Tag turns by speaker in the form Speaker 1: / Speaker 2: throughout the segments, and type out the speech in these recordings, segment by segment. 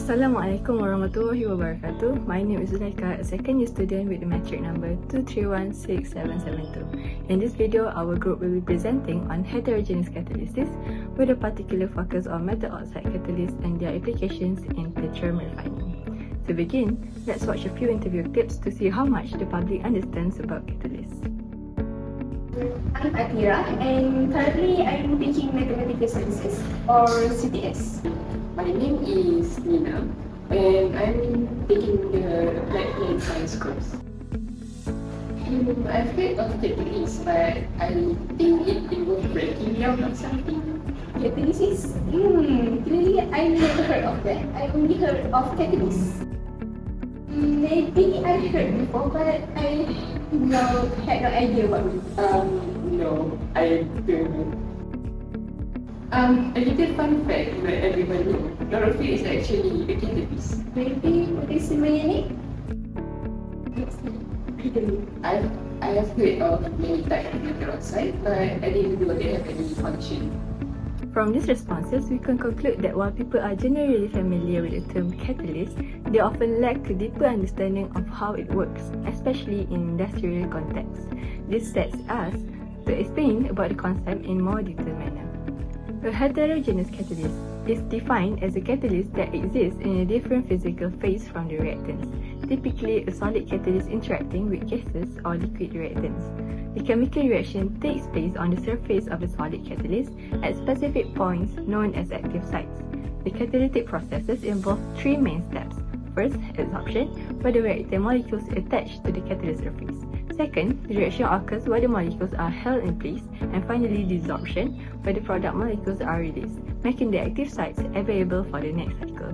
Speaker 1: Assalamualaikum warahmatullahi wabarakatuh. My name is Zulaikha, a second year student with the metric number 2316772. In this video, our group will be presenting on heterogeneous catalysis with a particular focus on metal oxide catalysts and their applications in petroleum refining. To begin, let's watch a few interview clips to see how much the public understands about catalysts.
Speaker 2: I'm Aqilah, and currently I'm taking Mathematical Sciences or CTS.
Speaker 3: My name is Nina, and I'm taking the Applied Plant Science course. I've heard of catalysts, but I think it involves breaking down or something.
Speaker 2: Catalysis? Really, I never heard of that. I only heard of catalysts. Maybe I heard before, but I had no idea what it is.
Speaker 3: No, I don't know. A little fun fact that everyone knows, Nurul is actually a catalyst.
Speaker 2: Maybe what is in my name?
Speaker 3: I have heard of many types of metal oxide, but I didn't know they have any function.
Speaker 1: From these responses, we can conclude that while people are generally familiar with the term catalyst, they often lack a deeper understanding of how it works, especially in industrial contexts. This sets us to explain about the concept in more detailed manner. A heterogeneous catalyst is defined as a catalyst that exists in a different physical phase from the reactants, typically a solid catalyst interacting with gases or liquid reactants. The chemical reaction takes place on the surface of the solid catalyst at specific points known as active sites. The catalytic processes involve three main steps. First, adsorption, where the reactant molecules attach to the catalyst surface. Second, the reaction occurs where the molecules are held in place, and finally desorption, where the product molecules are released, making the active sites available for the next cycle.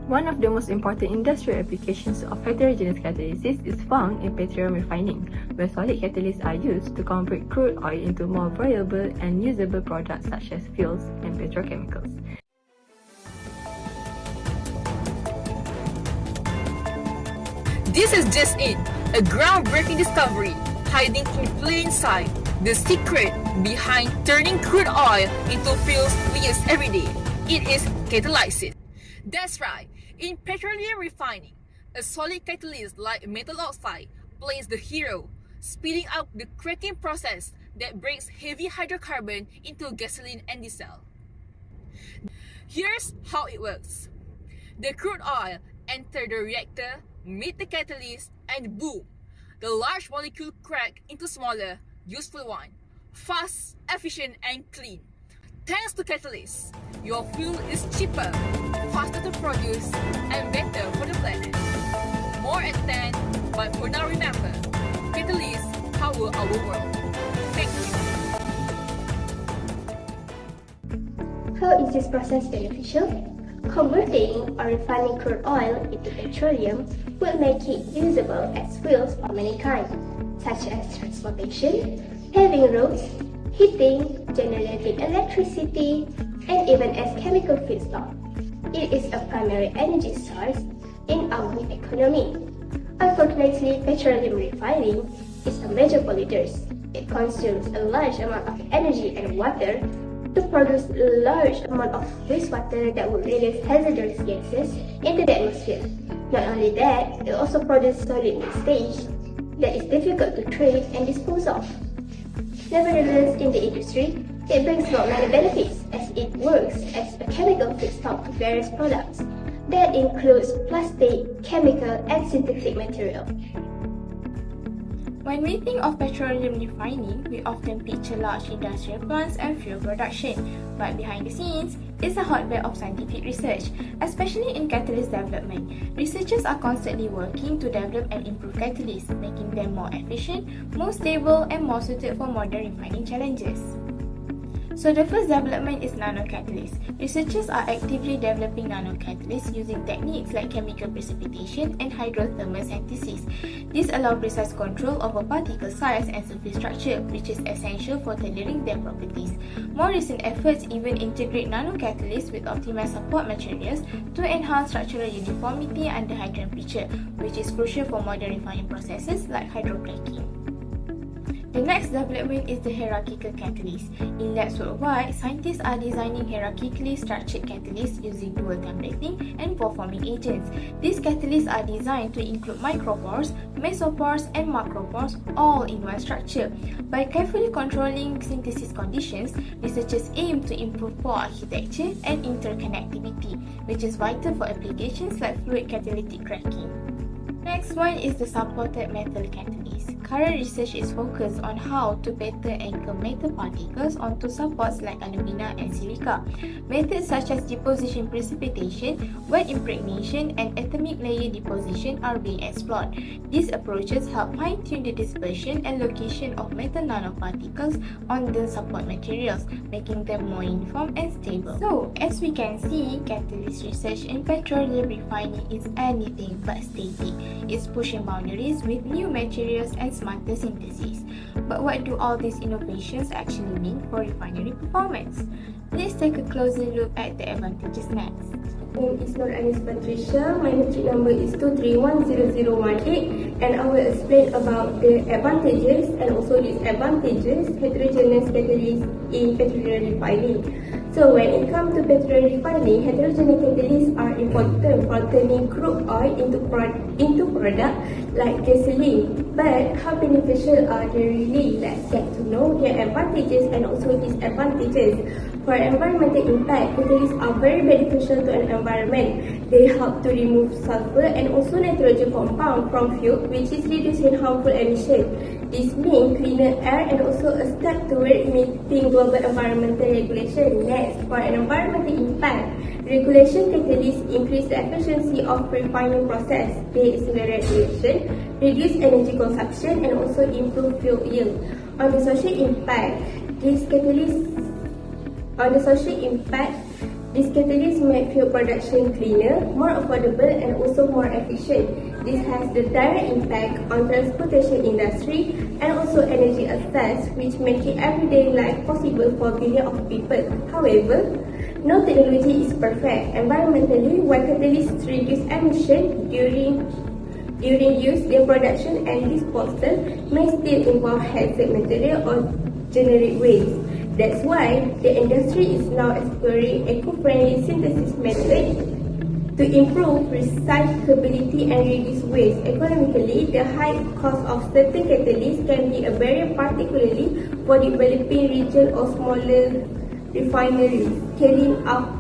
Speaker 1: One of the most important industrial applications of heterogeneous catalysis is found in petroleum refining, where solid catalysts are used to convert crude oil into more viable and usable products such as fuels and petrochemicals.
Speaker 4: This is just it, a groundbreaking discovery hiding in plain sight, the secret behind turning crude oil into fuels we use every day. It is catalysis. That's right, in petroleum refining, a solid catalyst like metal oxide plays the hero, speeding up the cracking process that breaks heavy hydrocarbon into gasoline and diesel. Here's how it works. The crude oil enters the reactor, meet the catalyst, and boom! The large molecule crack into smaller, useful one. Fast, efficient, and clean. Thanks to catalysts, your fuel is cheaper, faster to produce, and better for the planet. More at 10, but for now remember, catalysts power our world. Thank you.
Speaker 5: How is this process beneficial? Converting or refining crude oil into petroleum will make it usable as fuels of many kinds, such as transportation, paving roads, heating, generating electricity, and even as chemical feedstock. It is a primary energy source in our economy. Unfortunately, petroleum refining is a major polluter. It consumes a large amount of energy and water to produce a large amount of wastewater that would release hazardous gases into the atmosphere. Not only that, it also produces solid waste that is difficult to treat and dispose of. Nevertheless, in the industry, it brings about many benefits as it works as a chemical feedstock to various products. That includes plastic, chemical, and synthetic material.
Speaker 6: When we think of petroleum refining, we often picture large industrial plants and fuel production, but behind the scenes is a hotbed of scientific research, especially in catalyst development. Researchers are constantly working to develop and improve catalysts, making them more efficient, more stable, and more suited for modern refining challenges. So the first development is nanocatalysts. Researchers are actively developing nanocatalysts using techniques like chemical precipitation and hydrothermal synthesis. These allow precise control over particle size and surface structure, which is essential for tailoring their properties. More recent efforts even integrate nanocatalysts with optimized support materials to enhance structural uniformity under high temperature, which is crucial for modern refining processes like hydrocracking. The next development is the hierarchical catalyst. In labs worldwide, scientists are designing hierarchically structured catalysts using dual templating and pore-forming agents. These catalysts are designed to include micropores, mesopores, and macropores all in one structure. By carefully controlling synthesis conditions, researchers aim to improve pore architecture and interconnectivity, which is vital for applications like fluid catalytic cracking. Next one is the supported metal catalyst. Current research is focused on how to better anchor metal particles onto supports like alumina and silica. Methods such as deposition precipitation, wet impregnation, and atomic layer deposition are being explored. These approaches help fine-tune the dispersion and location of metal nanoparticles on the support materials, making them more uniform and stable. So, as we can see, catalyst research in petroleum refining is anything but static. It's pushing boundaries with new materials and smarter synthesis. But what do all these innovations actually mean for refinery performance? Let's take a closer look at the advantages next.
Speaker 5: My name is Nur Hanani Batrisya. My metric number is 2310018, and I will explain about the advantages and also disadvantages heterogeneous catalysts in petroleum refining. So when it comes to petroleum refining, heterogeneous catalysts are important for turning crude oil into product like gasoline. But how beneficial are they really? Let's get to know their advantages and also disadvantages. For environmental impact, catalysts are very beneficial to an environment. They help to remove sulfur and also nitrogen compound from fuel, which is reducing harmful emission. This means cleaner air and also a step toward meeting global environmental regulation. Next, for an environmental impact, regulation catalysts increase the efficiency of refining process. They accelerate reaction, reduce energy consumption, and also improve fuel yield. On the social impact, these catalysts make fuel production cleaner, more affordable, and also more efficient. This has the direct impact on transportation industry and also energy access, which make it everyday life possible for billions of people. However, no technology is perfect. Environmentally, while catalysts reduce emission during use, their production and disposal may still involve hazard material or generate waste. That's why the industry is now exploring eco-friendly synthesis methods to improve recyclability and reduce waste. Economically, the high cost of certain catalysts can be a barrier, particularly for developing regions or smaller refineries. Scaling up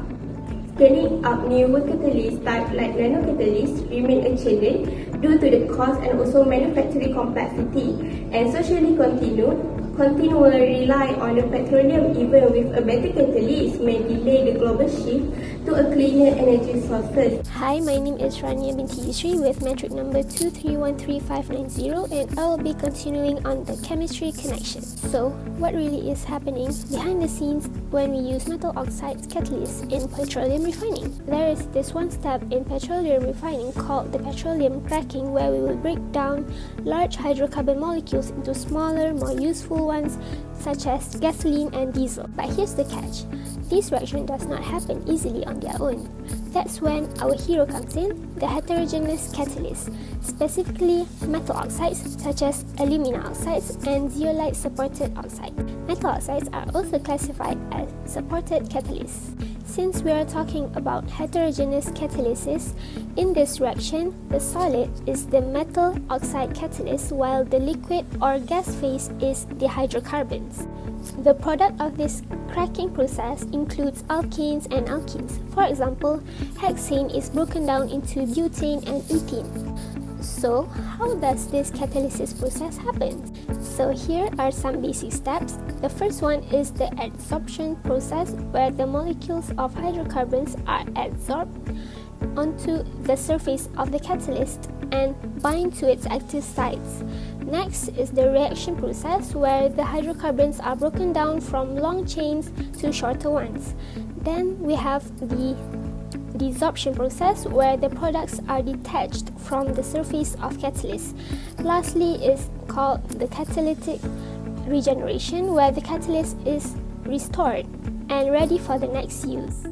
Speaker 5: newer catalysts type like nanocatalysts remain a challenge due to the cost and also manufacturing complexity, and socially continually rely on the petroleum even with a better catalyst may delay the global shift to a cleaner energy sources.
Speaker 7: Hi, my name is Raneea binti Yusri with metric number 2313590, and I will be continuing on the chemistry connection. So, what really is happening behind the scenes when we use metal oxides catalysts in petroleum refining? There is this one step in petroleum refining called the petroleum cracking, where we will break down large hydrocarbon molecules into smaller, more useful ones such as gasoline and diesel. But here's the catch. This reaction does not happen easily on their own. That's when our hero comes in, the heterogeneous catalyst, specifically metal oxides such as alumina oxides and zeolite supported oxide. Metal oxides are also classified as supported catalysts. Since we are talking about heterogeneous catalysis, in this reaction, the solid is the metal oxide catalyst while the liquid or gas phase is the hydrocarbons. The product of this cracking process includes alkanes and alkenes. For example, hexane is broken down into butane and ethene. So, how does this catalysis process happen? So here are some basic steps. The first one is the adsorption process, where the molecules of hydrocarbons are adsorbed onto the surface of the catalyst and bind to its active sites. Next is the reaction process, where the hydrocarbons are broken down from long chains to shorter ones. Then we have the desorption process, where the products are detached from the surface of catalyst. Lastly is called the catalytic regeneration, where the catalyst is restored and ready for the next use.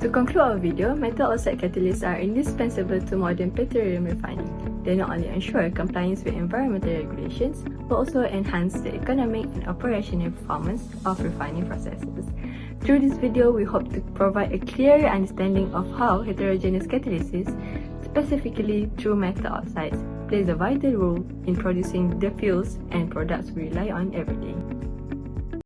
Speaker 1: To conclude our video, metal oxide catalysts are indispensable to modern petroleum refining. They not only ensure compliance with environmental regulations, but also enhance the economic and operational performance of refining processes. Through this video, we hope to provide a clearer understanding of how heterogeneous catalysis, specifically through metal oxides, plays a vital role in producing the fuels and products we rely on every day.